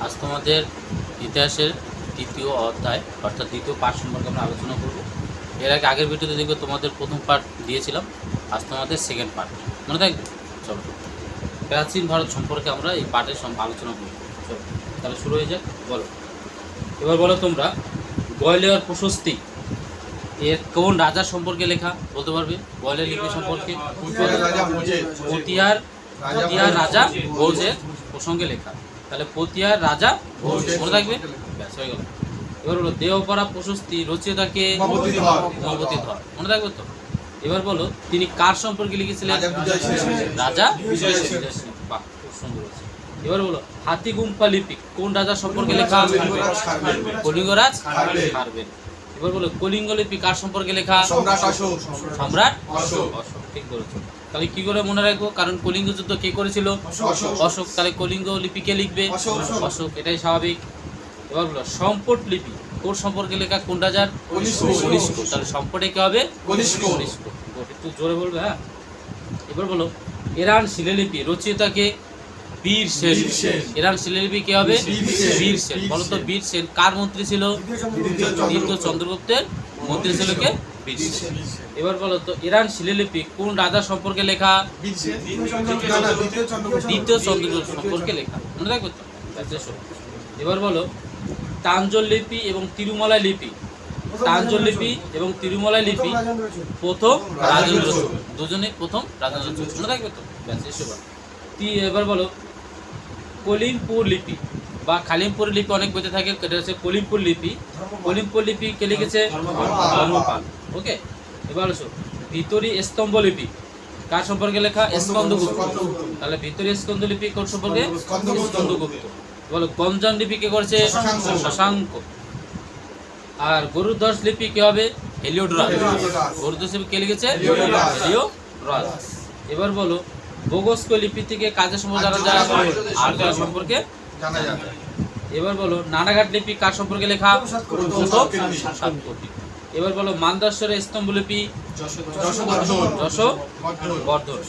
আজ তোমাদের ইতিহাসের দ্বিতীয় অধ্যায় অর্থাৎ দ্বিতীয় পার্ট সম্পর্কে আমরা আলোচনা করব। এর আগে আগের ভিডিওতে দেখবে তোমাদের প্রথম পার্ট দিয়েছিলাম, আজ তোমাদের সেকেন্ড পার্ট মনে থাকবে। চলো প্রাচীন ভারত সম্পর্কে আমরা এই পার্টের আলোচনা করব। চলো তাহলে শুরু হয়ে যাক। বলো এবার বলো তোমরা গয়লের প্রশস্তি এর কোন রাজা সম্পর্কে লেখা বলতে পারবে? গয়লের লিপি সম্পর্কে পতিয়ার রাজা ভোজের প্রসঙ্গে লেখা। তাহলে পতিয়ার রাজা ভোজ মনে থাকবে, ব্যাস হয়ে গেল। এবার বলো দেহপরা প্রশস্তি রচয়িতাকে উমাপতি ধর মনে থাকবে তো। এবার বলো তিনি কার সম্পর্কে লিখেছিলেন? রাজা বিজয় সিংহ। বাহ, খুব সুন্দর আছে। এবার বলো হাতিগুম্ফা লিপি কোন রাজা সম্পর্কে লেখা? কলিঙ্গরাজ খারবেল। এবার বলো কলিঙ্গ লিপি কার সম্পর্কে লেখা? সম্রাট অশোক। ঠিক বলেছো। তাহলে কি করে মনে রাখবো? কারণ কলিঙ্গ যুদ্ধ কে করেছিল? অশোক। তাহলে কলিঙ্গ লিপি কে লিখবে? অশোক, এটাই স্বাভাবিক। এবার বলো সম্পট লিপি কোন সম্পর্কে লেখা? কোন রাজার? কনিষ্ক। তাহলে সম্পটে কে হবে? কনিষ্ক। একটু জোরে বলবে, হ্যাঁ। এবার বলো ইরান শিলালিপি রচয়িতাকে? বীর সেন। ইরান শিলালিপি কে হবে? বীর সেন। বলো তো বীর সেন কার মন্ত্রী ছিল? দ্বিতীয় চন্দ্রগুপ্তের মন্ত্রী ছিল কে? বীর সেন। এবার বলো তো ইরান শিলালিপি কোন রাজা সম্পর্কে লেখা? দ্বিতীয় চন্দ্রগুপ্ত সম্পর্কে লেখা মনে রাখবে তো। এবার বলো তাঞ্জোর লিপি এবং তিরুমালা লিপি। তাঞ্জোর লিপি এবং তিরুমালা লিপি প্রথম রাজেন্দ্র চোল, দুজনে প্রথম রাজেন্দ্র চোল মনে থাকবে তো। এবার বলো কলিমপুর লিপি বা খালিমপুর লিপি অনেক বইতে থাকে, এটা হচ্ছে কলিমপুর লিপি। কলিমপুর লিপি কে লিখেছে? ধর্মপাল। ওকে। এবার হলো ভিতরি স্তম্ভ লিপি কার সম্পর্কে লেখা? স্কন্দগুপ্ত। তাহলে ভিতরি স্কন্দ লিপি কোন সম্পর্কে? স্কন্দগুপ্ত। বলো গঞ্জাম লিপি কে করেছে? শশাঙ্ক। আর গরুধ্বজ লিপি কে হবে? হেলিওডোরাস। গরুধ্বজ লিপি কে লিখেছে? হেলিওডোরাস। এবার বলো বগস্ক লিপি থেকে কাজের সম্পর্কে জানা যায়? আর্য সম্পর্কে জানা যায়। এবার বলো নানাঘাট লিপি কার সম্পর্কে লেখা? সাতকর্ণী। এবার বলো মান্দাশ্বরের স্তম্ভ লিপি? যশোবর্ধন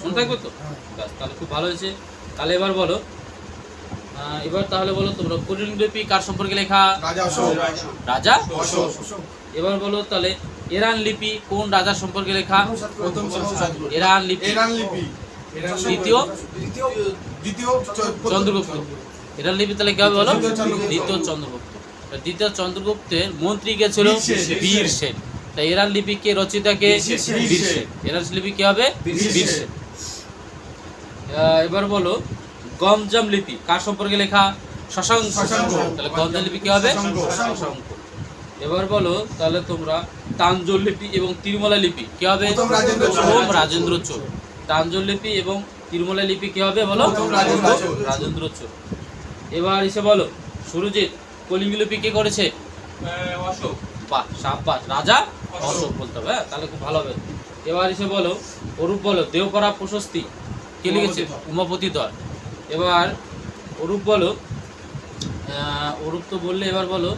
মনে থাকবে তো। তাহলে খুব ভালো হয়েছে। তাহলে এবার বলো তাহলে বলো তোমরা কলিঙ্গ লিপি কার সম্পর্কে লেখা? রাজা অশোক। এবার বলো তাহলে ইরান লিপি কোন রাজা সম্পর্কে লেখা? ইরান লিপি দ্বিতীয় চন্দ্রগুপ্ত। ইরান লিপি তাহলে কি হবে বলো? দ্বিতীয় চন্দ্রগুপ্ত। দ্বিতীয় চন্দ্রগুপ্তের মন্ত্রী কে ছিল? বীর সেন। তাই ইরান লিপি কে রচয়িতাকে? বীর সেন। ইরান লিপি কি হবে? বীর সেন। এবার বলো গঞ্জাম লিপি কার সম্পর্কে লেখা? শশাঙ্ক। তাহলে গঞ্জাম লিপি কি হবে? শশাঙ্ক। এবার বলো তাহলে তোমরা তাঞ্জোর লিপি এবং তিরুমালা লিপি কি হবে? প্রথম রাজেন্দ্র চোল। তাঞ্জোর লিপি এবং তিরুমালা লিপি কি হবে বলো? রাজেন্দ্র চোল। এবার এসে বলো সুরজিৎ কলিঙ্গ লিপি কে করেছে? অশোক। বাহ, সাব্বাস, রাজা অশোক বলতে হবে। তাহলে খুব ভালো হবে। এবার এসে বলো অরূপ বলো দেহপরা প্রশস্তি কে লিখেছে? উমাপতি ধর। এবার অরূপ বলো অরূপ তো বললে, এবার বলো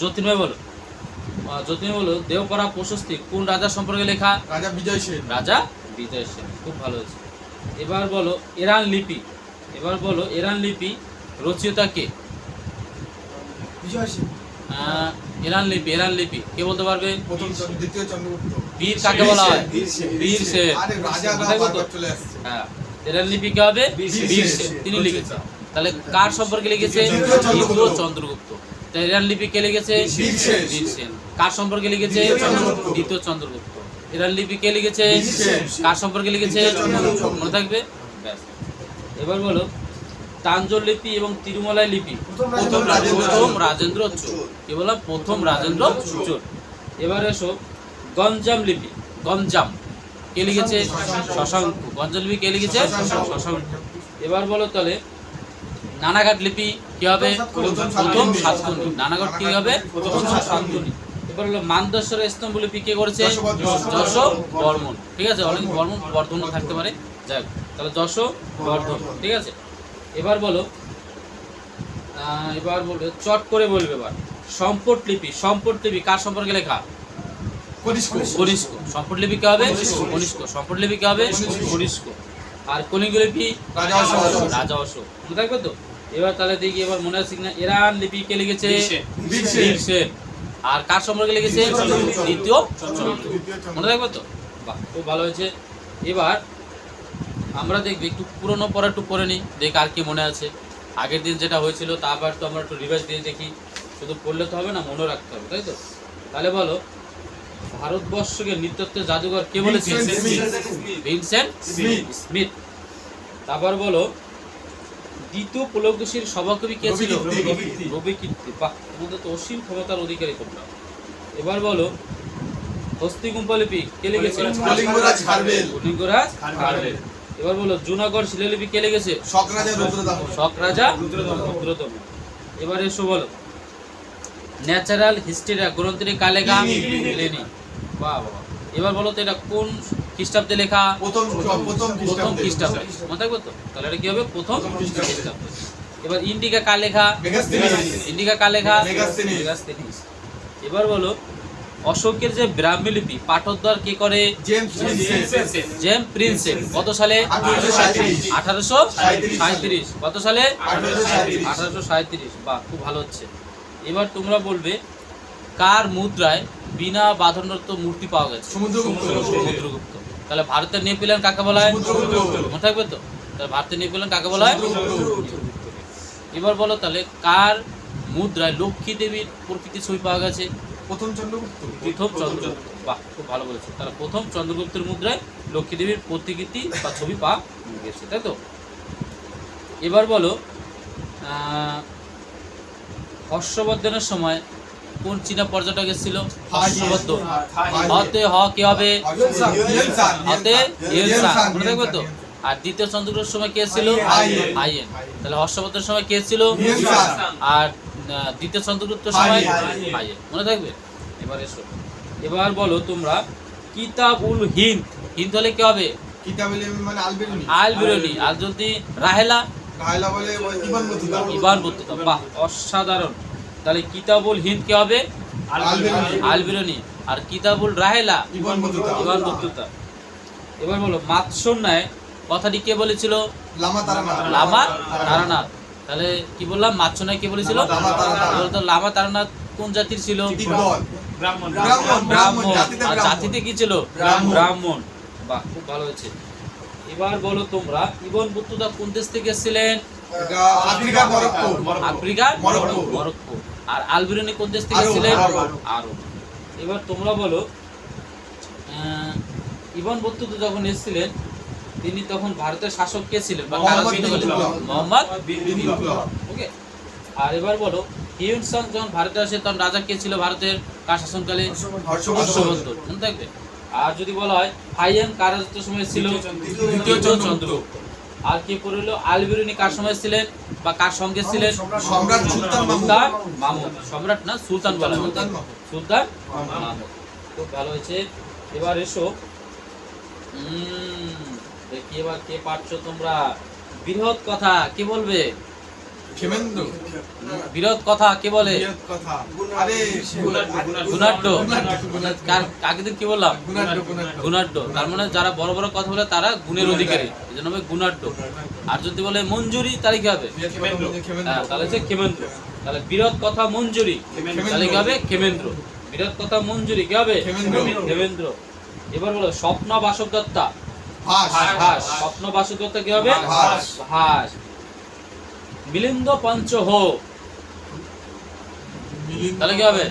জ্যোতির্ময় বলো। জ্যোতির্ময় বলো দেহপরা প্রশস্তি কোন রাজা সম্পর্কে লেখা? রাজা বিজয় সেন। খুব ভালো হয়েছে। এবার বলো ইরান লিপি। এবার বলো ইরান লিপি রচয়িতা কে? ইরান লিপি কে বলতে পারবে? বীর কাকে বলা হয়? বীর সেন। হ্যাঁ, ইরান লিপি কে হবে? বীর সেন, তিনি লিখেছে। তাহলে কার সম্পর্কে লিখেছে? দ্বিতীয় চন্দ্রগুপ্ত। তাই ইরান লিপি কে লিখেছে? বীর সেন। কার সম্পর্কে লিখেছে? দ্বিতীয় চন্দ্রগুপ্ত। ইরান লিপি কে লিখেছে? কার সম্পর্কে লিখেছে? মনে থাকবে, ব্যাস। এবার বলো তাঞ্জোর লিপি এবং তিরুমালা লিপি প্রথম রাজেন্দ্র চোল। কি বললাম? প্রথম রাজেন্দ্র চোল। এবার এসো গঞ্জাম লিপি। গঞ্জাম কে লিখেছে? শশাঙ্ক। গঞ্জাম লিপি কে লিখেছে? শশাঙ্ক। এবার বলো তাহলে নানাঘাট লিপি কি হবে? প্রথম সাতকর্ণী। নানাঘাট কি হবে? প্রথম সাতকর্ণী। এবার হলো মান্দাশ্বরের স্তম্ভ লিপি কে করেছে? যশোবর্ধন। ঠিক আছে, অনেক বর্ধন থাকতে পারে, যাক তাহলে যশোবর্ধন। ঠিক আছে। এবার বলো চট করে বলবে। এবার সম্পট লিপি কার সম্পর্কে লেখা? কনিষ্ক। সম্পট লিপি কে হবে? কনিষ্ক। সম্পট লিপি কে হবে? কনিষ্ক। আর কলিঙ্গ লিপি রাজা অশোক। মনে থাকবে তো। এবার তাহলে দেখি এবার মনে আছে কিনা, ইরান লিপি কে লিখেছে? বীর সেন। আর কার সম্পর্কে লিখেছে? দ্বিতীয় চন্দ্রগুপ্ত। মনে রাখবে তো? বাহ, খুব ভালো হয়েছে। এবার আমরা দেখবি একটু পুরনো পড়া একটু পড়ে নিই, দেখ আর কি মনে আছে আগের দিন যেটা হয়েছিল, তা আবার তো আমরা একটু রিভাইজ দিয়ে দেখি। শুধু পড়লে তো হবে না, মনে রাখতে হবে, তাই তো? তাহলে বলো, ভারতবর্ষকে নৃতত্ত্বের জাদুঘর কে বলেছে? Vincent Smith. তারপর বলো, দ্বিতীয় পুলকেশীর সভাকবি কে ছিল? রবি কীর্তি। বাহ, তোমাদের তো অসীম ক্ষমতার অধিকারী তোমরা। এবার বলো, হস্তিগুম্ফা লিপি কে লিখেছে? কলিঙ্গরাজ খারবেল। কলিঙ্গরাজ খারবেল। এবার বলো, জুনাগড় শিলালিপি কে লিখেছে? শক রাজা রুদ্রদামন। শক রাজা রুদ্রদামন। এবার এসো বলো, ন্যাচারাল হিস্ট্রি গ্রন্থটি কার লেখা? প্লিনি। বাহ বাহ। এবার বলো তো, এটা কোন খ্রিস্টাব্দে লেখা? প্রথম খ্রিস্টাব্দে। মনে থাকবে তো? তাহলে এটা কি হবে? প্রথম খ্রিস্টাব্দে। এবার ইন্ডিকা কার লেখা? ইন্ডিকা কার লেখা? মেগাস্তেনিস। এবার বলো, অশোকের যে ব্রাহ্মী লিপি পাঠোদ্ধার কে করে? James Prinsep. কত সালে? 1837। কত সালে? 1837। বাহ, খুব ভালো হচ্ছে। এবার তোমরা বলবে, কার মুদ্রায় বিনা বাঁধনরত মূর্তি পাওয়া গেছে? সমুদ্রগুপ্ত। তাহলে ভারতের নেপোলিয়ন কাকে বলা হয়? মনে থাকবে তো? তাহলে ভারতের নেপোলিয়ন কাকে বলা হয়? এবার বলো, তাহলে কার মুদ্রায় লক্ষ্মী দেবীর প্রকৃতি ছবি পাওয়া গেছে? প্রথম চন্দ্রগুপ্ত। বাহ, খুব ভালো বলেছো। তাহলে প্রথম চন্দ্রগুপ্তের মুদ্রায় লক্ষ্মী দেবীর প্রতিকৃতি বা ছবি পাওয়া গেছে, তাই তো? এবার বলো, হর্ষবর্ধনের সময় কোন চীনা পর্যটক এসেছিল? হর্ষবর্ধন। হতে হ কি হবে? হতে ইয়েলসাং। মনে থাকবে তো? আর দ্বিতীয় চন্দ্রগুপ্তের সময় কে ছিল? হাইয়েন। তাহলে হর্ষবর্ধনের সময় কে ছিল? আর দ্বিতীয় চন্দ্রগুপ্তের সময় হাইয়েন। মনে থাকবে? এবার এসো, এবার বলো তোমরা, কিতাবুল হিন্দ। হিন্দ হলে কি হবে? কিতাবুল হিন্দ মানে আলবেরুনি। আলবেরুনি। আর যদি রাহেলা? রাহেলা বলে ইবান বতুতা। ইবান বতুতা। বাহ, অসাধারণ। তাহলে কিতাবুল হিন্দ কি হবে? আলবেরুনি। আর কিতাবুল রাহেলা? ইবান বতুতা। এবার বলো, মাৎস্যন্যায় কথাটি কে বলেছিল? লামা তারানাথ। তাহলে কি বললাম? মাৎস্যন্যায় কে বলেছিল? বলতো লামা তারানাথ কোন জাতির ছিল? ব্রাহ্মণ। আর জাতিতে কি ছিল? ব্রাহ্মণ। বাহ, খুব ভালো হয়েছে। এবার বলো তোমরা, ইবন বতুতা কোন দেশ থেকে এসেছিলেন? আফ্রিকার মরক্কো। আর আলবেরুনি কোন দেশ থেকে এসেছিলেন? আরব। এবার তোমরা বলো, ইবন বতুতা যখন এসেছিলেন, তিনি তখন ভারতের শাসক কে ছিলেন? মোহাম্মদ বিন তুগলক। ওকে। আর এবার বলো, হিউয়েন সাং যখন ভারতে আসে তখন রাজা কে ছিল ভারতের? কার শাসনকালে? হর্ষবর্ধন। মনে থাকবে? আর যদি বলা হয়, হাইয়েন কার রাজত্বের সময় ছিল? দ্বিতীয় চন্দ্রগুপ্ত। আর কে পড়লো, আলবেরুনি কার সময় ছিলেন বা কার সঙ্গে ছিলেন? সম্রাট সুলতান মাহমুদ। সম্রাট না, সুলতান বলা হয়। সুলতান মাহমুদ। খুব ভালো হয়েছে। এবার এসো, দেখি এবার কে পারছো তোমরা। বৃহৎ কথা কে বলবে? ক্ষেমেন্দ্র। বৃহৎ কথা কে বলে? গুণাঢ্য। আগের দিন কি বললাম? গুণাঢ্য। তার মানে যারা বড় বড় কথা বলে তারা গুণের অধিকারী, এই জন্য হবে গুণাঢ্য। আর যদি বলে মঞ্জুরি, তাহলে কি হবে? হ্যাঁ, তাহলে হচ্ছে ক্ষেমেন্দ্র। তাহলে বৃহৎ কথা মঞ্জুরি, তাহলে কি হবে? ক্ষেমেন্দ্র। বৃহৎ কথা মঞ্জুরি কি হবে? ক্ষেমেন্দ্র। এবার বলো, স্বপ্ন বাসবদত্তা। ভাস। স্বপ্ন বাসবদত্তা কি হবে? ভাস। মিলিন্দ পঞ্চ হো, তাহলে কি হবে?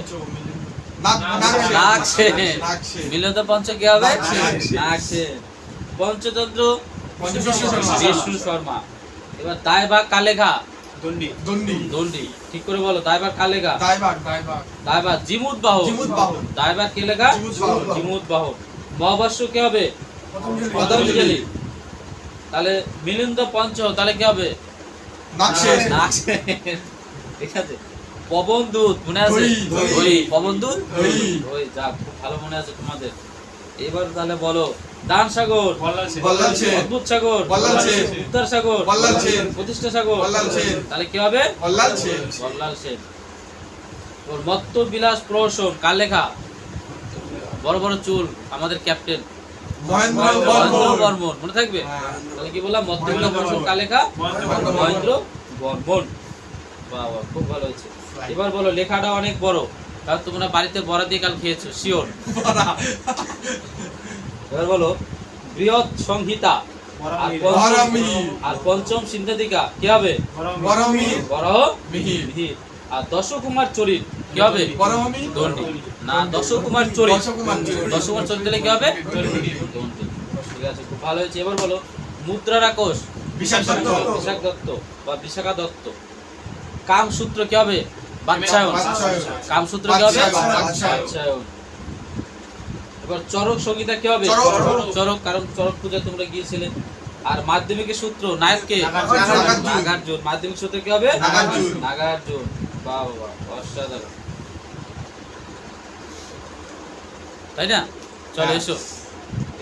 মিলিন্দ পঞ্চ কি হবে? পঞ্চতন্ত্র বিষ্ণু শর্মা। এবার দায়ভাগ কার লেখা? দন্ডি। ঠিক করে বলো, দায়ভাগ কার লেখা? দায়ভাগ জিমুত বাহন। দায়ভাগ কে লেখা? জিমুত বাহন। মহাভাষ্য কি হবে? পতঞ্জলি। তাহলে মিলিন্দ পঞ্চ, তাহলে কি হবে? ঠিক আছে। পবনদূত মনে আছে? পবনদূত। যাক, খুব ভালো মনে আছে তোমাদের। এবার তাহলে বলো, দান সাগর, অদ্ভুত সাগর, উত্তর সাগর, প্রতিষ্ঠা সাগর, তাহলে কি হবে? বল্লাল সেন। মত্ত বিলাস প্রহসন কার লেখা? বড় বড় চুল আমাদের ক্যাপ্টেন মহেন্দ্র বর্মন। মনে থাকবে? তাহলে কি বললাম? মত্ত বিলাস প্রহসন কার লেখা? মহেন্দ্র বর্মন। বাহ বাহ, খুব ভালো হয়েছে। এবার বলো লেখাটা অনেক বড়, কারণ তোমরা বাড়িতে বড়া দিয়ে কাল খেয়েছো শিওর। এবার বলো বৃহৎ সংহিতা আর বরামি। আর পঞ্চম সিন্ধাতিকা কি হবে? বরমি। বরাহ মিহির। মিহির। আর দশকুমার চরিত কি হবে? বরমি। দণ্ডি। না, দশকুমার চরিত। দশকুমার চরিত। দশকুমার চরিত দিলে কি হবে? দণ্ডি। ঠিক আছে, খুব ভালো হয়েছে। এবার বলো মুদ্রা রাক্ষস বিশাল দত্ত। বিশাখ দত্ত বা বিশাখা দত্ত। কামসূত্র কি হবে? বাচ্চায়ন। বাচ্চায়ন। কামসূত্র কি হবে? বাচ্চায়ন। বাচ্চায়ন। এবার চরক সংহিতা কি হবে? চরক। চরক, কারণ চরক পূজা তোমরা গিয়েছিলে। আর মাধ্যমিকের সূত্র নায়ককে নাগার্জুন। নাগার্জুন। মাধ্যমিক সূত্র কি হবে? নাগার্জুন। নাগার্জুন। বাহ বাহ, অসাধারণ, তাই না? চলো এসো।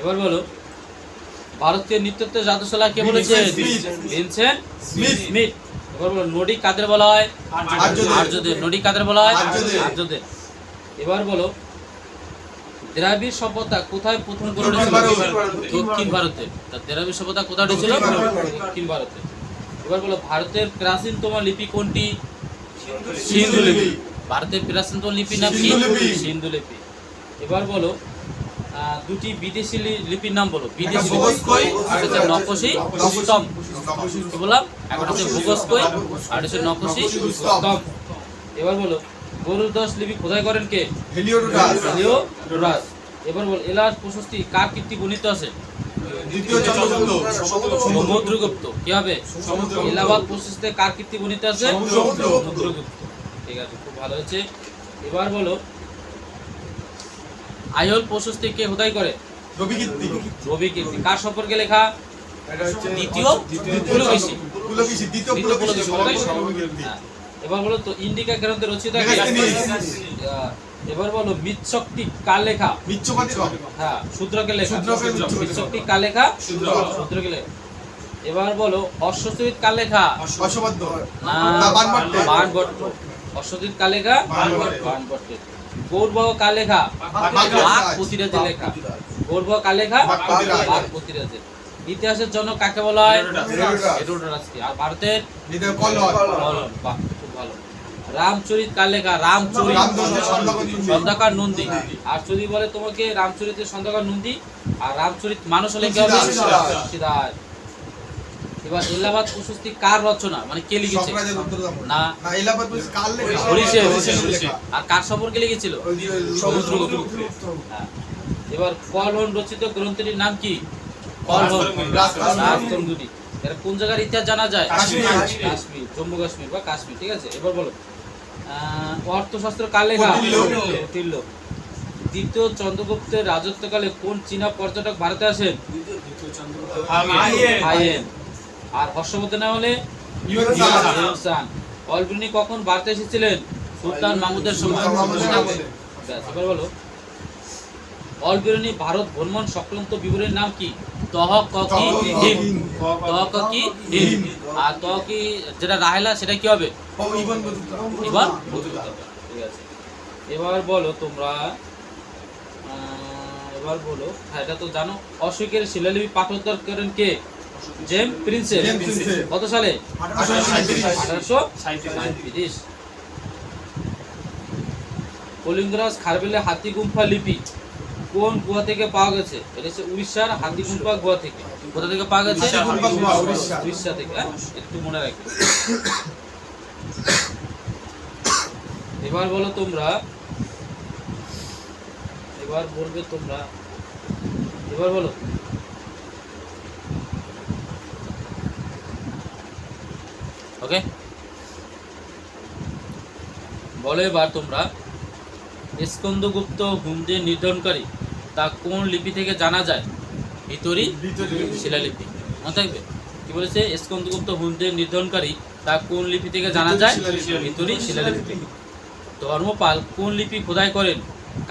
এবার বলো ভারতীয় নৃতত্ত্ব জাদুশালা কে বলেছেন? Vincent Smith. এবার বলো নডি কাদের বলা হয়? আর্যদের। আর্যদের। নডি কাদের বলা হয়? আর্যদের। আর্যদের। এবার বলো দ্রাবিড় সভ্যতা কোথায় প্রথম গড়ে দক্ষিণ উঠেছিল? ভারতে। দক্ষিণ ভারতে। তা দ্রাবিড় সভ্যতা কোথায় উঠেছিল? দক্ষিণ ভারতে। দক্ষিণ ভারতে। এবার বলো ভারতের প্রাচীনতম লিপি কোনটি? সিন্ধু সিন্ধু লিপি। লিপি। ভারতের প্রাচীনতম লিপির নাম কি? সিন্ধু লিপি। সিন্ধু লিপি। এবার বলো দুটি বিদেশি লিপির নাম বলো। বিদেশি একটা ভূগোস্কই, আর হচ্ছে একটা নকশি নকশি স্তম্ভ। নকশি কি বললাম? একটা হচ্ছে ভূগোস্কই আর হচ্ছে নকশি স্তম্ভ। এবার বলো গরুড় লিপি খোদাই করেন কে? হেলিওডোরাস। হেলিওডোরাস। এবার বল এলাহাবাদ প্রশস্তি কার কীর্তি বর্ণিত আছে? দ্বিতীয় চন্দ্রগুপ্ত। সমুদ্রগুপ্ত। কি হবে? সমুদ্রগুপ্ত। এলাহাবাদ প্রশস্তিতে কার কীর্তি বর্ণিত আছে? সমুদ্রগুপ্ত। সমুদ্রগুপ্ত। ঠিক আছে, খুব ভালো হয়েছে। এবার বলো আইহোল প্রশস্তি কে খোদাই করে? রবিকীর্তি। রবি কীর্তি। কার সম্পর্কে লেখা? এটা হচ্ছে দ্বিতীয় পুলকেশী। পুলকেশী। দ্বিতীয় দ্বিতীয় পুলকেশী। পুলকেশী। রবিকীর্তি। হ্যাঁ। এবার বলো তো ইন্ডিকা গ্রন্থের রচয়িতা কে? মেগাস্থেনিস। এবার বলো মৃৎশক্তি কার লেখা? মিচ্ছপাত্র। হ্যাঁ, শূদ্রকে লেখা। শূদ্রকের মৃৎশক্তি। মৃৎশক্তি কার লেখা? শূদ্র। শূদ্রকে লেখা। এবার বলো অশ্বচরিত কার লেখা? অশ্বপদ্ম। না, না, বাণভট্টের। বাণভট্ট। অশ্বচরিত কার লেখা? বাণভট্টের। বাণভট্টের। গৌরবাহ কার লেখা? বাঘ প্রতিরাজের লেখা। গৌরবাহ কার লেখা? বাঘ বাঘ প্রতিরাজের। ইতিহাসের জন্য কাকে বলা হয়? হেরোডোটাস। হেরোডোটাসকে। আর ভারতের দ্বিতীয় কল্লোল। কলম। বাহ, খুব ভালো। রামচরিত কার লেখা? রামচরিত রামচরিত সন্ধ্যাকর নন্দী। সন্ধ্যাকর নন্দী। আর যদি বলে তোমাকে রামচরিতের সন্ধ্যাকর নন্দী আর রামচরিত মানুষ হলে কি হবে? তুলসীদাস। তুলসীদাস। এবার এলাহাবাদ প্রশস্তি কার রচনা, মানে কে লিখেছে? শঙ্করাচার্য উত্তরদাম। না, না, এলাহাবাদ প্রশস্তি কার লেখা? হরিশের। হরিশের লেখা। আর কার সম্পর্কে লিখেছিল? ওই যে সমুদ্রগুপ্ত। হ্যাঁ। এবার কলহন রচিত গ্রন্থটির নাম কি? কলহন। রাজতন্দুরি। এরা কোন জায়গার ইতিহাস জানা যায়? কাশ্মীর। কাশ্মীর, জম্মু কাশ্মীর বা কাশ্মীর। ঠিক আছে, এবার বলো অর্থশাস্ত্র কার লেখা? কৌটিল্য। কৌটিল্য। দ্বিতীয় চন্দ্রগুপ্তের রাজত্বকালে কোন চীনা পর্যটক ভারতে আসেন? হাইয়েন। আর হর্ষবর্ধন হলে ইউনসান। অলবিনী কখন ভারতে এসেছিলেন? সুলতান মাহমুদের সময়। সুলতান মাহমুদের আমলে। ব্যাস, এবার বলো অলবিরনী ভারত ভ্রমণ সংক্রান্ত বিবরণীর নাম কি? তহ ক কি হিম। তহ ক কি হিম। আর তহ কি যেটা রাহেলা সেটা কি হবে? Ibn Battuta. এবার বতুতা। ঠিক আছে, এবার বলো তোমরা এবার বলো, হ্যাঁ এটা তো জানো। অশোকের শিলালিপি পাঠোদ্ধার করেন কে? James Prinsep. James Prinsep. কত সালে? 1837। 1837। কলিঙ্গরাজ খারবেলে হাতি গুম্ফা লিপি কোন গুহা থেকে পাওয়া গেছে? এটা হচ্ছে উড়িষ্যার হাতি গুম্ফা গুহা থেকে। কোথা থেকে পাওয়া গেছে? হাতি গুম্ফা গুহা, উড়িষ্যা। উড়িষ্যা থেকে। হ্যাঁ, একটু মনে রাখবে। এবার বলো তোমরা, এবার বলবে তোমরা, এবার বলো ওকে। বলো এবার তোমরা স্কন্দগুপ্ত হুমদের নির্ধারণকারী তা কোন লিপি থেকে জানা যায়? ভিতরি শিলালিপি। মনে থাকবে কি বলেছে? স্কন্দগুপ্ত হুমদের নির্ধারণকারী তা কোন লিপি থেকে জানা যায়? ভিতরি শিলালিপি থেকে। ধর্মপাল কোন লিপি খোদাই করেন?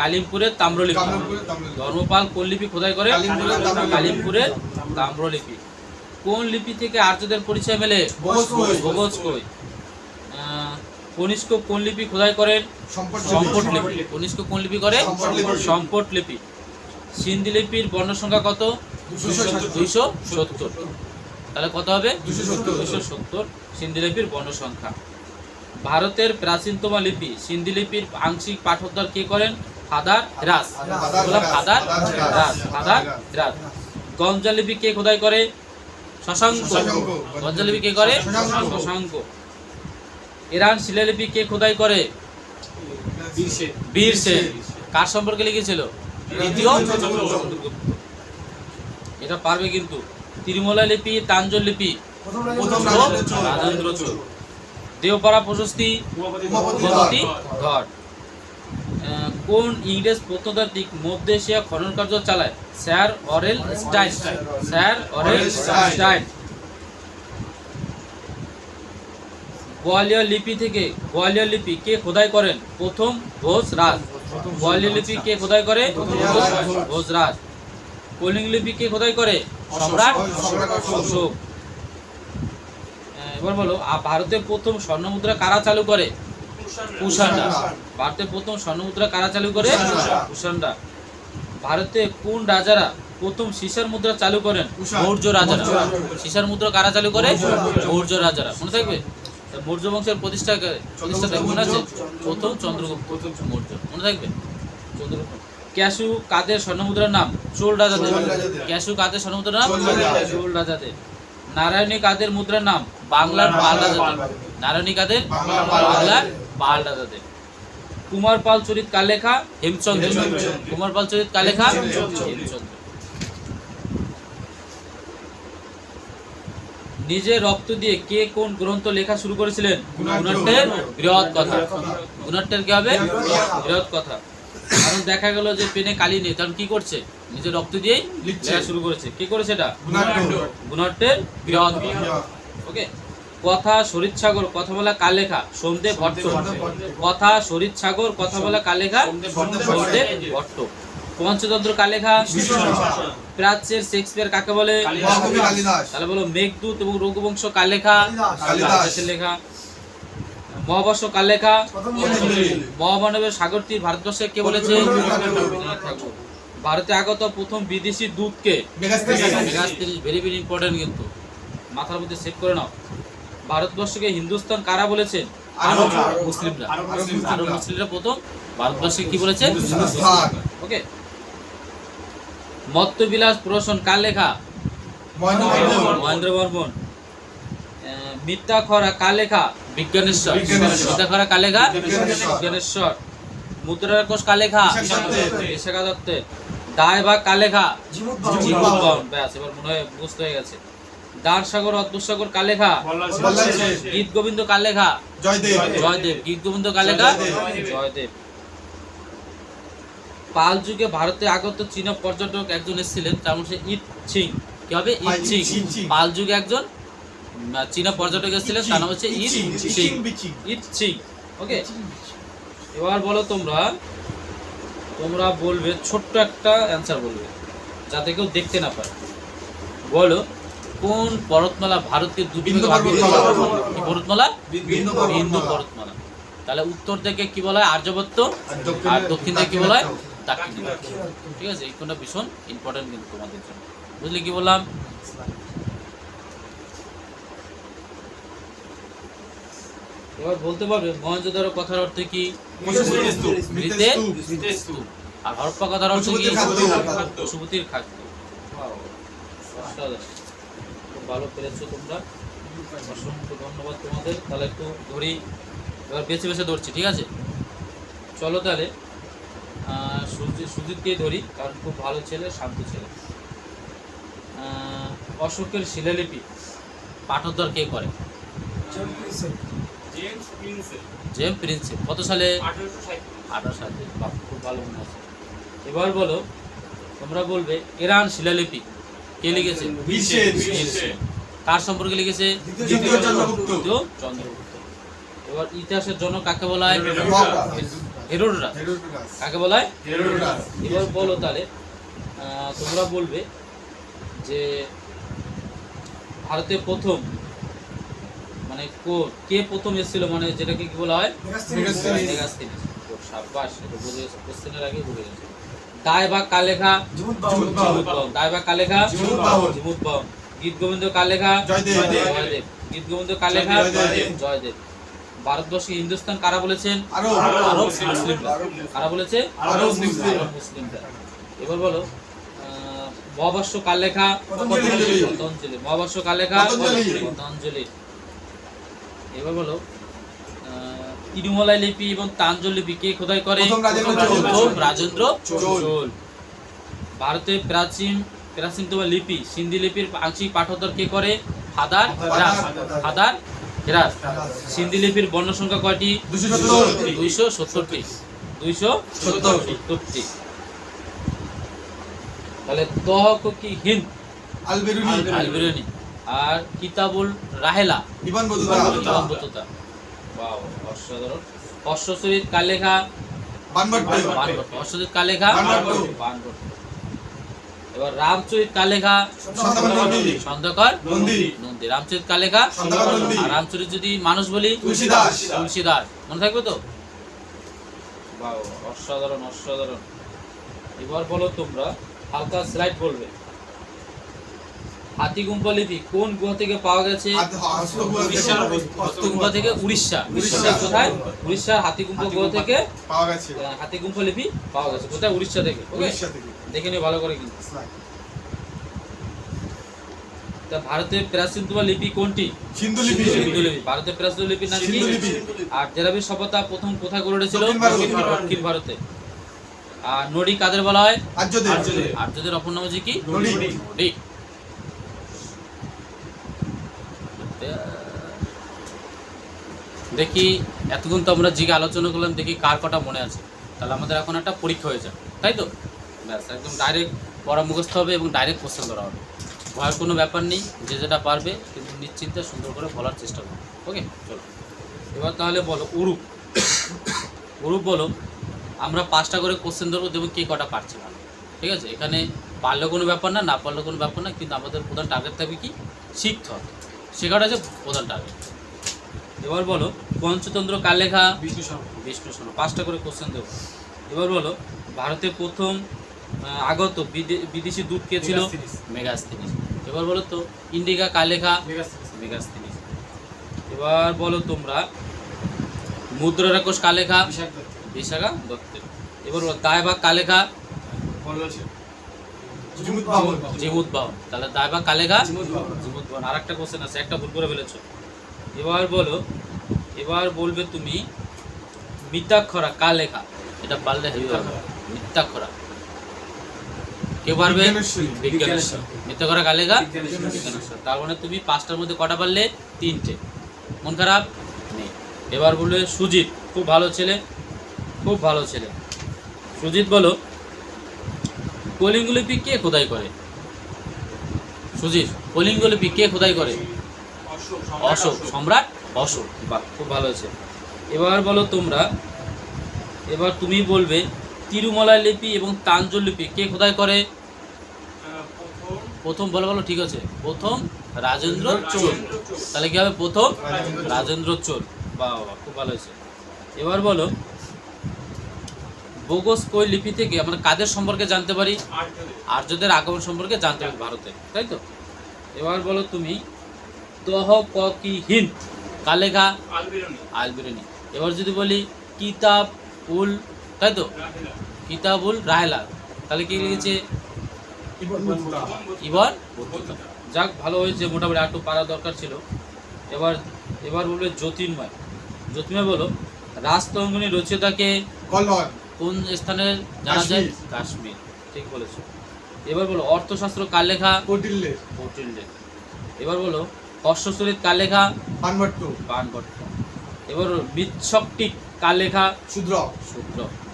কালিমপুরের তাম্রলিপি। কামরূপের তাম্রলিপি। ধর্মপাল কোন লিপি খোদাই করেন? কালিমপুরের তাম্রলিপি। কালিমপুরের তাম্রলিপি। কোন লিপি থেকে আর্যদের পরিচয় মেলে? ভোজকই। ভোজকই। কনিষ্ক কোন লিপি খোদাই করেন? সম্পট লিপি। কনিষ্ক কোন লিপি করে? সম্পট লিপি। সম্পট লিপি। সিন্ধি লিপির বর্ণ সংখ্যা কত? 270। 270। তাহলে কত হবে? 270। 270 সিন্ধি লিপির বর্ণ সংখ্যা। ভারতের প্রাচীনতম লিপি সিন্ধি লিপির আংশিক পাঠোদ্ধার কে করেন? ফাদার রাস। বললাম ফাদার রাস, ফাদার রাস। গঞ্জা লিপি কে খোদাই করে? শশাঙ্ক। গঞ্জা লিপি কে করে? শশাঙ্ক। ইরান শিলালিপি কে খোদাই করে? বীর সেন। কার সম্পর্কে লিখেছিল? দ্বিতীয় চন্দ্রগুপ্ত। এটা পারবে কিন্তু। তিরুমলা লিপি, তাঞ্জোর লিপি, রাজেন্দ্র চোল। দেওপাড়া প্রশস্তি, উমাপতি ধর। কোন ইংরেজ প্রত্নতাত্ত্বিক মধ্য এশিয়া খনন কার্য চালায়? Sir Aurel Stein. Sir Aurel Stein. Gwalior লিপি থেকে গোয়ালিয়র লিপি কে খোদাই করেন? প্রথম ঘোষ রাজ। গোয়ালিয়র লিপি কে খোদাই করে? ঘোষ রাজ। কলিঙ্গ লিপি কে খোদাই করে? সম্রাট অশোক। এবার বলো, ভারতের প্রথম স্বর্ণমুদ্রা কারা চালু করে? কুষাণরা। ভারতের প্রথম স্বর্ণমুদ্রা কারা চালু করে? কুষাণরা। ভারতে কোন রাজারা প্রথম সীসার মুদ্রা চালু করেন? মৌর্য রাজারা। সীসার মুদ্রা কারা চালু করে? মৌর্য রাজারা। মনে থাকবে? মৌর্য বংশের প্রতিষ্ঠাতা মনে আছে? প্রথম চন্দ্রগুপ্ত মৌর্য। মনে থাকবে? চন্দ্রগুপ্ত। ক্যাশু কাদের স্বর্ণমুদ্রার নাম? চোল রাজাদের। ক্যাশু কাদের স্বর্ণমুদ্রার নাম? চোল রাজাদের। নারায়ণী কাদের মুদ্রার নাম? বাংলার পাল রাজাদের। নারায়ণী কাদের? বাংলার পাল রাজাদের। কুমার পাল চরিত কার লেখা? হেমচন্দ্র। কুমার পাল চরিত কার লেখা? হেমচন্দ্র। নিজের রক্ত দিয়ে কে কোন গ্রন্থ লেখা শুরু করেছিলেন? গুণাট্টের বৃহৎ কথা। গুণাট্টের কি হবে? বৃহৎ কথা। কারণ দেখা গেল যে পেনে কালি নেই, তখন কি করছে? নিজের রক্ত দিয়েই লেখা শুরু করেছে। কি করেছে এটা? গুণাট্টের বৃহৎ কথা। ওকে। কথা শরীর সাগর কথা বলা কার লেখা? সোমদেব ভট্ট। কথা শরীর সাগর কথা বলা কার লেখা? সোমদেব ভট্ট। পঞ্চতন্ত্র কার লেখা? প্রাচ্যের শেক্সপিয়ার কাকে বলে? তাহলে বলো মেঘদূত এবং রঘুবংশ কার লেখা? কালিদাসের লেখা। মহাভাষ্য কার লেখা? মহামানবের সাগর তীর ভারতবর্ষে কে বলেছে? ভারতে আগত প্রথম বিদেশি দূতকে? মেগাস্তিনিস। ভেরি ভেরি ইম্পর্টেন্ট, কিন্তু মাথার মধ্যে সেট করে নাও। ভারতবর্ষকে হিন্দুস্তান কারা বলেছেন? আরব মুসলিমরা। আরব মুসলিমরা প্রথম ভারতবর্ষে কি বলেছে? ওকে। মত্তবিলাস প্রহসন কার লেখা? মহেন্দ্র বর্মন। মিথ্যা খরা কার লেখা? বিজ্ঞানেশ্বর। মিথ্যা খরা কার লেখা? বিজ্ঞানেশ্বর। মুদ্রা রাক্ষস কার লেখা? বিশাখা দত্তের। দায় ভাগ কার লেখা? জীবন। ব্যাস, এবার মনে হয় বুঝতে হয়ে গেছে। দান সাগর অদ্ভুত সাগর কার লেখা? গীত গোবিন্দ কার লেখা? জয়দেব। গীত গোবিন্দ কার লেখা? জয়দেব। পাল যুগে ভারতে আগত চীনা পর্যটক একজন এসেছিলেন, তার মধ্যে ইট ছিং। কি হবে? ইট ছিং। পাল যুগে একজন চীনা পর্যটক এসেছিলেন, তার নাম হচ্ছে ইট ছিং। ইট ছিং। ওকে। এবার বলো তোমরা বলবে, ছোট্ট একটা অ্যান্সার বলবে যাতে কেউ দেখতে না পারে। বলো, কোন পর্বতমালা ভারতকে দুটি ভাগে ভাগ করেছে? পর্বতমালা? বিন্দু পর্বতমালা। তাহলে উত্তর থেকে কি বলা হয়? আর্যভট্ট। আর দক্ষিণ থেকে কি বলা হয়? দাক্ষিণাত্য। ঠিক আছে? এই কোনটা ভীষণ ইম্পর্টেন্ট কিন্তু তোমাদের জন্য। বুঝলি কি বললাম? এবার বলতে পারবে মহেঞ্জোদারো কথার অর্থ কি? আর হরপ্পা কথার অর্থ কি? পশুপতির খাদ্য। খুব ভালো পেরেছো তোমরা, অসংখ্য ধন্যবাদ তোমাদের। তাহলে একটু ধরি, এবার বেছে বেছে ধরছি। ঠিক আছে? চলো তাহলে সুজিতকে ধরি, কারণ খুব ভালো ছেলে, শান্ত ছেলে। অশোকের শিলালিপি পাঠোদ্ধার কে করে? James Prinsep. কত সালে? 1860 সালে। খুব ভালো মনে আছে। এবার বলো, তোমরা বলবে ইরান শিলালিপি কে লিখেছে? কার সম্পর্কে লিখেছে? দ্বিতীয় চন্দ্রগুপ্ত। এবার ইতিহাসের জনক কাকে বলা হয়? হেরোডোটাস। কাকে বলা হয়? হেরোডোটাস। এবার বলো তাহলে তোমরা বলবে যে ভারতে প্রথম মানে কে প্রথম এসেছিল, মানে যেটাকে কি বলা হয়? মেগাস্তিনিস। শাবাশ, এটা বুঝে গেছে, কোশ্চেনের আগে বুঝে গেছে। দায় ভাগ কার লেখা? দায় ভাগ কার লেখা? গীত গোবিন্দ কার লেখা? জয়দেব। গীত গোবিন্দ কার লেখা? জয়দেব। ভারতবর্ষে হিন্দুস্তান কারা বলেছেন? আরব মুসলিমরা। কারা বলেছে? আরব মুসলিম। মুসলিমরা। এবার বলো মহাভাষ্য কার লেখা? পতঞ্জলি। পতঞ্জলি। মহাভাষ্য কার লেখা? পতঞ্জলি। পতঞ্জলি। এবার বলো তিরুমলাই লিপি এবং তাঞ্জল লিপি কে খোদাই করে? প্রথম রাজেন্দ্র চোল। প্রথম রাজেন্দ্র চোল। চোল। ভারতের প্রাচীনতম লিপি সিন্ধি লিপির আংশিক পাঠোদ্ধার কে করে? Father Heras. Father Heras. Sindhi লিপির বর্ণ সংখ্যা কয়টি? 270। 270টি। 270টি। তাহলে তহক কি হিন্দ আল-বেরুনি। আল-বেরুনি। আর কিতাবুল Rahela Ibn Battuta. Ibn Battuta. Wow, অসাধারণ। অশ্বচরিত কার লেখা? বানভট্ট। বানভট্ট। অশ্বচরিত কার লেখা? বানভট্ট। বানভট্ট। এবার রামচরিত কার লেখা? সন্ধ্যাকর নন্দী। সন্ধ্যাকর নন্দী। নন্দী। রামচরিত কার লেখা? সন্ধ্যাকর নন্দী। আর রামচরিত যদি মানুষ বলি? তুলসীদাস। তুলসীদাস। মনে থাকবে তো? বাহ, অসাধারণ অসাধারণ। এবার বলো তোমরা, হালকা স্লাইড বলবে। হাতিগুম্ফা লিপি কোন গুহা থেকে পাওয়া গেছে? হাতিগুম্ফা থেকে উড়িষ্যা। উড়িষ্যা। কোথায়? উড়িষ্যার হাতিগুম্ফা গুহা থেকে পাওয়া গেছে হাতিগুম্ফা লিপি পাওয়া গেছে। কোথায়? উড়িষ্যা থেকে। ওকে, উড়িষ্যা থেকে। দেখে নিও ভালো করে কিন্তু। তা ভারতের প্রাচীনতম লিপি কোনটি? সিন্ধু লিপি। সিন্ধু লিপি। ভারতের প্রাচীন লিপির নাম কি? সিন্ধু লিপি। আর দ্রাবিড় সভ্যতা প্রথম কোথায় গড়ে উঠেছিল? দক্ষিণ ভারতে। দক্ষিণ ভারতে। আর নদী কাদের বলা হয়? আর্যদের। আর্যদের অপর নাম হচ্ছে কি? নদী। নদী। দেখি এতক্ষণ তো আমরা জিকে আলোচনা করলাম, দেখি কার কটা মনে আছে। তাহলে আমাদের এখন একটা পরীক্ষা হয়ে যাবে, তাই তো? ব্যাস, একদম ডাইরেক্ট পড়া মুখস্থ হবে এবং ডাইরেক্ট কোশ্চেন ধরা হবে। ভয়ের কোনো ব্যাপার নেই, যে যেটা পারবে কিন্তু নিশ্চিন্তে সুন্দর করে বলার চেষ্টা করো। ওকে, চলো এবার তাহলে বলো উরুপ। উরুপ বলো। আমরা 5টা করে কোশ্চেন ধরবো, দেবো কে কটা পারছে ভালো। ঠিক আছে? এখানে পারলে কোনো ব্যাপার না, না পারলে কোনো ব্যাপার না, কিন্তু আমাদের প্রধান টার্গেট থাকবে কি? শিখতে হবে। শেখাটা হচ্ছে প্রধান টার্গেট। এবার বলো পঞ্চতন্ত্র কার লেখা? বিষ্ণু শর্মা। 5টা করে কোশ্চেন দেবো। এবার বলো ভারতে প্রথম আগত বিদেশি দূত কে ছিল? মেগাস্তিনিস। এবার বলো তো ইন্ডিকা কার লেখা? মেগাস্তিনিস। এবার বলো তোমরা মুদ্রা রাক্ষস কার লেখা? বিশাখা দত্তের। এবার বলো দায়ভাগ কার লেখা? জিমুদ বাহন। তাহলে দায়ভাগ কার লেখা? জিমুদ বাহন। আর একটা কোশ্চেন আছে, একটা ভুল করে ফেলেছো। এবার বলো, এবার বলবে তুমি মিতাক্ষরা কার লেখা? এটা পারলে হেভি হবে। মিতাক্ষরা কে পারবে? বিজ্ঞানেশ্বর। মিতাক্ষরা কার লেখা? বিজ্ঞানেশ্বর। তার মানে তুমি 5টার মধ্যে কটা পারলে? 3টে। মন খারাপ নেই। এবার বলবে সুজিত, খুব ভালো ছেলে, খুব ভালো ছেলে। সুজিত বলো কলিঙ্গ লিপি কে খোদাই করে? সুজিত, কলিঙ্গ লিপি কে খোদাই করে? অশোক। সম্রাট অশোক। বাহ, খুব ভালো হয়েছে। এবার বলো তোমরা, এবার তুমি বলবে তিরুমলাই লিপি এবং তাঞ্জল লিপি কে খোদাই করে? প্রথম বলো। বলো ঠিক আছে, প্রথম রাজেন্দ্র চোল। তাহলে কি হবে? প্রথম রাজেন্দ্র চোল। বাহ বাহ, খুব ভালো হয়েছে। এবার বলো বোগস কই লিপি থেকে আমরা কাদের সম্পর্কে জানতে পারি? আর্যদের আগমন সম্পর্কে জানতে পারি ভারতে, তাই তো? এবার বলো তুমি তহ ক কি হিন্দ কার লেখা? আল-বেরুনি। এবার যদি বলি কিতাব উল, তাই তো? কিতাবুল রাহেলা, তাহলে কি লিখেছে? Ibn Battuta. যাক, ভালো হয়েছে, মোটামুটি একটু পারা দরকার ছিল। এবার বলবে জ্যোতির্ময়। জ্যোতির্ময় বলো রাজতরঙ্গিনী রচয়িতাকে কোন স্থানে জানা যায়? কাশ্মীর। ঠিক বলেছো। এবার বলো অর্থশাস্ত্র কার লেখা? কৌটিল্যের। এবার বলো অশ্বচরিত কার লেখা? বানভট্ট। এবার মৃৎশকটিক কার লেখা? শূদ্র।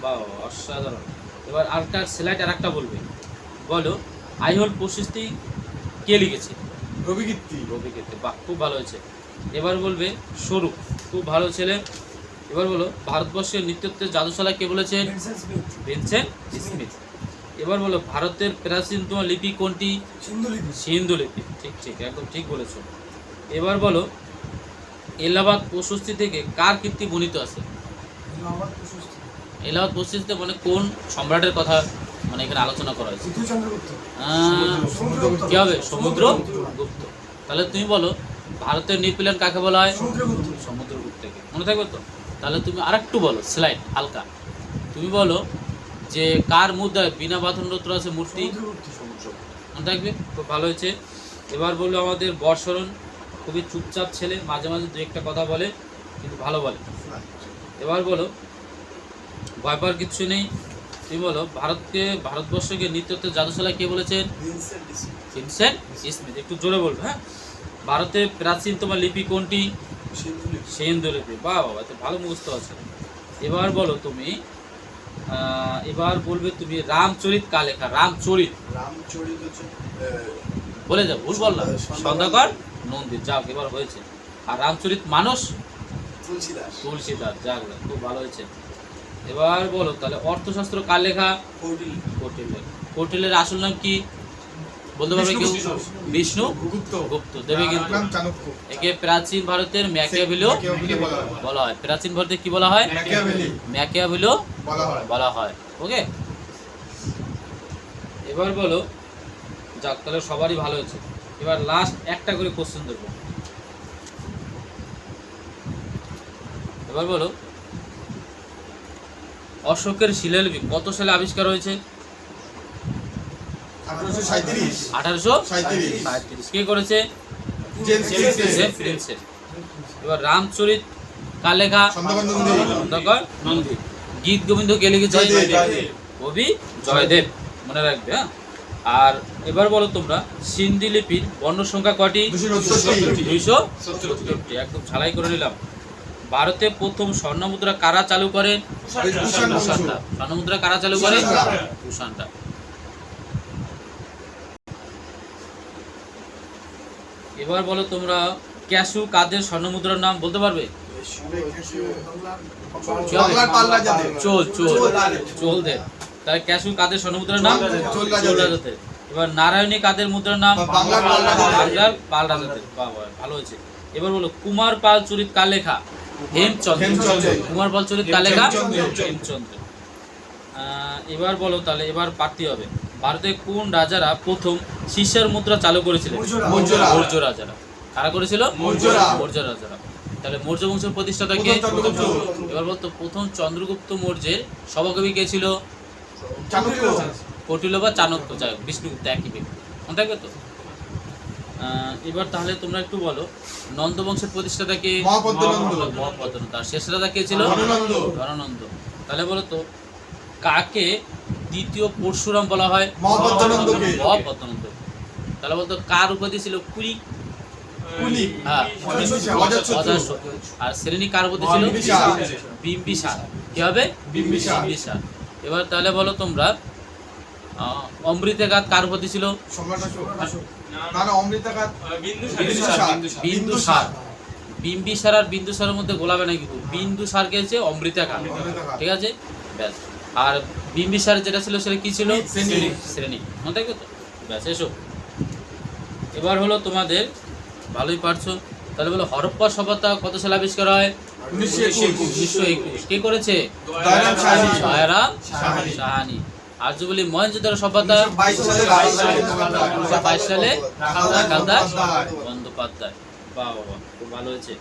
বা অসাধারণ। এবার আরেকটা স্লাইড আর একটা বলবে। বলো আইহোল প্রশস্তি কে লিখেছে? রবি কীর্তি। বাহ, খুব ভালো হয়েছে। এবার বলবে স্বরূপ, খুব ভালো ছেলে। এবার বলো ভারতবর্ষের নৃত্যত্বের জাদুশালা কে বলেছেন? Vincent Smith. এবার বলো ভারতের প্রাচীনতম লিপি কোনটি? সিন্ধু লিপি। ঠিক, একদম ঠিক বলেছো। এবার বলো এলাহাবাদ প্রশস্তি থেকে কার কীর্তি বর্ণিত আছে? এলাহাবাদ প্রশস্তিতে মানে কোন সম্রাটের কথা মানে এখানে আলোচনা করা হয়েছে? কি হবে? সমুদ্রগুপ্ত। তাহলে তুমি বলো ভারতের নিউপ্ল্যান্ড কাকে বলা হয়? সমুদ্রগুপ্ত। সমুদ্রগুপ্তকে। মনে থাকবে তো? তাহলে তুমি আরেকটু বলো, স্লাইড হালকা। তুমি বলো যে কার মুদ্রায় বিনা বাঁধনরত আছে মূর্তি? সমুদ্রগুপ্ত। মনে থাকবে? খুব ভালো হয়েছে। এবার বললো আমাদের বর্ষরণ, খুবই চুপচাপ ছেলে, মাঝে মাঝে দু একটা কথা বলে কিন্তু ভালো বলে। এবার বলো, ভয় পাওয়ার কিচ্ছু নেই। তুমি বলো ভারতবর্ষকে নৃত্যত্বের জাদুশালা কে বলেছেন? Vincent Smith. একটু জোরে বলবে, হ্যাঁ। ভারতের প্রাচীনতম লিপি কোনটি? সিন্ধু লিপি। বাহ বাবা, তো ভালো মুখস্থ আছে। এবার বলো তুমি, এবার বলবে তুমি রামচরিত কার লেখা? রামচরিত বলে যাও, ভুল বললাম। সন্ধ্যাকর নন্দিত। যাক, এবার হয়েছে। আর রামচরিত মানস? তুলসীদাস। যাক, খুব ভালো হয়েছে। এবার বলো তাহলে অর্থশাস্ত্র কার লেখা? কৌটিল্যের। কৌটিল্যের আসল নাম কি বলতে পারবে কেউ? বিষ্ণু গুপ্ত দেবে। কিন্তু একে প্রাচীন ভারতের ম্যাকিয়াভেলিও বলা হয়। প্রাচীন ভারতে কি বলা হয়? ম্যাকিয়াভেলিও বলা হয়। ওকে, এবার বলো, যাক তাহলে সবারই ভালো হয়েছে। এবার লাস্ট একটা করে কোশ্চেন দেবো। এবার বলো, অশোকের শিলালিপি কত সালে আবিষ্কার হয়েছে? 1837। কে করেছে? James Prinsep. এবার রামচরিত কার লেখা? সন্ধ্যাকর নন্দী। গীত গোবিন্দ কে লিখেছে? কবি জয়দেব। মনে রাখবে, হ্যাঁ। আর এবার বলো তোমরা, সিন্ধি লিপির বর্ণ সংখ্যা কয়টি? 270। একদম ঝালাই করে নিলাম। ভারতে প্রথম স্বর্ণমুদ্রা কারা চালু করেন? কুষাণরা। স্বর্ণমুদ্রা কারা চালু করেন? কুষাণরা। এবার বলো তোমরা, ক্যাশু কাদের স্বর্ণমুদ্রার নাম বলতে পারবে? চোলদের। তাহলে ক্যাশু কাদের স্বর্ণমুদ্রার নাম? চোল রাজাদের। এবার নারায়ণী কাদের মুদ্রার নাম? বাংলার পাল রাজাদের। বাবা, ভালো হয়েছে। এবার বলো, কুমার পাল চরিত কার লেখা? হেমচন্দ্র। কুমার পাল চরিত কার লেখা? হেমচন্দ্র। এবার বলো তাহলে, এবার পারতে হবে, ভারতের কোন রাজারা প্রথম শিষ্যার মুদ্রা চালু করেছিলেন? মৌর্য রাজারা। কারা করেছিল? মৌর্য রাজারা। তাহলে মৌর্য বংশের প্রতিষ্ঠাতা কে? এবার বলতো, প্রথম চন্দ্রগুপ্ত মৌর্যের সভাকবি কে ছিল? কৌটিল্য বা চাণক্য। যাই হোক, বিষ্ণুগুপ্ত একই ব্যক্তি। মনে থাকবে তো? এবার তাহলে তোমরা একটু বলো, নন্দ বংশের প্রতিষ্ঠাতা কে? মহাপদ্মনন্দ। তার শেষ রাজা কে ছিল? ধননন্দ। তাহলে বলো তো, কাকে দ্বিতীয় পরশুরাম বলা হয়? মহাপদ্মনন্দ। তাহলে বলতো, কার উপাধি ছিল? কুলি। হ্যাঁ। আর শ্রেণী কার উপাধি ছিল? বিম্বিসার। কি হবে? বিম্বিসার। এবার তাহলে বলো তোমরা, অমৃতঘাত কার উপাধি ছিল? বিন্দুসার। বিম্বিসার আর বিন্দুসারের মধ্যে গোলাবে না কিন্তু। বিন্দুসার কে হচ্ছে অমৃতঘাত। ঠিক আছে, ব্যাস। আর বিম্বিসার যেটা ছিল সেটা কি ছিল? শ্রেণী। মনে থাকবে তো? ব্যাস, এসো। এবার হলো তোমাদের, ভালোই পারছো। তাহলে বলো, হরপ্পা সভ্যতা কত সালে আবিষ্কার হয়? 1921। কে করেছে? দয়ারাম সাহানি। আর যে বলি মহেঞ্জোদারো সভ্যতা 1922 সালে রাখালদাস বন্দ্যোপাধ্যায়। বাহ বাবা, খুব ভালো হয়েছে।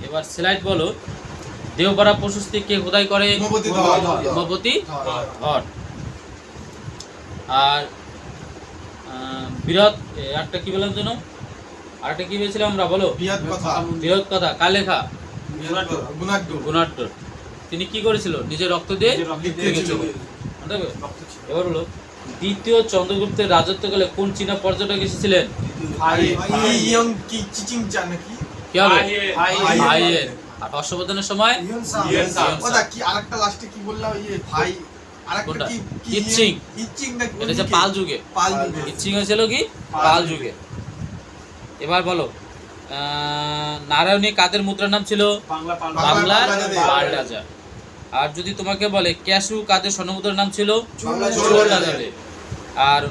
এবার স্লাইড বলো, দেওপাড়া প্রশস্তি কে খোদাই করে? উমাপতি ধর। আর বৃহৎ একটা কি বললাম যেন, আরেকটা কি বলেছিলাম আমরা? বলো, বৃহৎ কথা কার লেখা? গুণাঢ্য। তিনি কি করেছিল? নিজের রক্ত দিয়ে লিখেছিল। এবার হলো, দ্বিতীয় চন্দ্রগুপ্তের রাজত্বকালে কোন চীনা পর্যটক এসেছিলেন? কি হবে? আর হর্ষবর্ধনের সময় পাল যুগে। ইচ্ছিং হয়েছিল কি? পাল যুগে। এবার বলো, নারায়ণী কাদের মুদ্রার নাম ছিল? বাংলার পাল রাজা। আর যদি তোমাকে বলে, ক্যাশু কাদের স্বর্ণমুদ্রার নাম ছিল? চোল রাজাদের। আর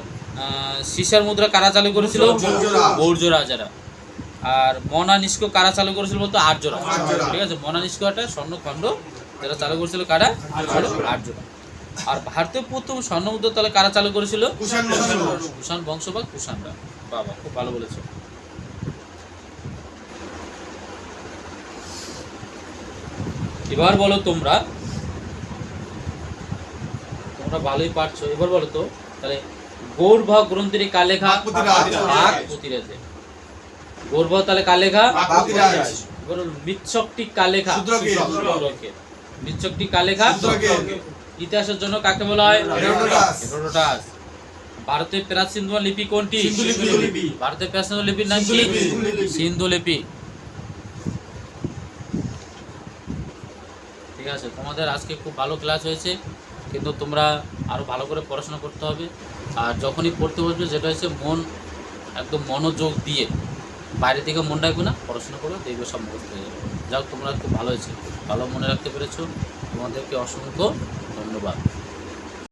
সিসার মুদ্রা কারা চালু করেছিল? মৌর্য রাজারা। আর মনানিস্ক কারা চালু করেছিল বলতো? আর্যরা। ঠিক আছে, মনানিস্ক একটা স্বর্ণখণ্ড যারা চালু করেছিল কারা? আর্যরা। আর ভারতের প্রথম স্বর্ণমুদ্রা তাহলে কারা চালু করেছিল? কুষাণ বংশ বা কুষাণরা। বাবা, খুব ভালো বলেছো। এবার বলো তোমরা ভালোই পারছো। এবার বলো তো তাহলে গৌরভ গ্রন্থির কার লেখা? বাগপতিরাজের। গৌরভ তাহলে কার লেখা? বাগপতিরাজ। এবার মৃচ্ছকটি কার লেখা? শূদ্রকের। শূদ্রকের। মৃচ্ছকটি কার লেখা? শূদ্রকের। ইতিহাসের জন্য কাকে বলা হয়? হেরোডোটাস। হেরোডোটাস। ভারতের প্রাচীন লিপি কোনটি? সিন্ধু লিপি। ভারতের প্রাচীন লিপির নাম কি? সিন্ধু লিপি। সিন্ধু লিপি। ঠিক আছে, তোমাদের আজকে খুব ভালো ক্লাস হয়েছে, কিন্তু তোমরা আরো ভালো করে পড়াশোনা করতে হবে। আর যখনই পড়তে বসবে যেটা হচ্ছে একদম মনোযোগ দিয়ে, বাইরে থেকে মন রাখবে না, পড়াশোনা করবে, দেখবে সব মুখস্থ হয়ে যাবে। যাও, তোমরা খুব ভালো হয়েছে, ভালো মনে রাখতে পেরেছো, তোমাদেরকে অসংখ্য ধন্যবাদ।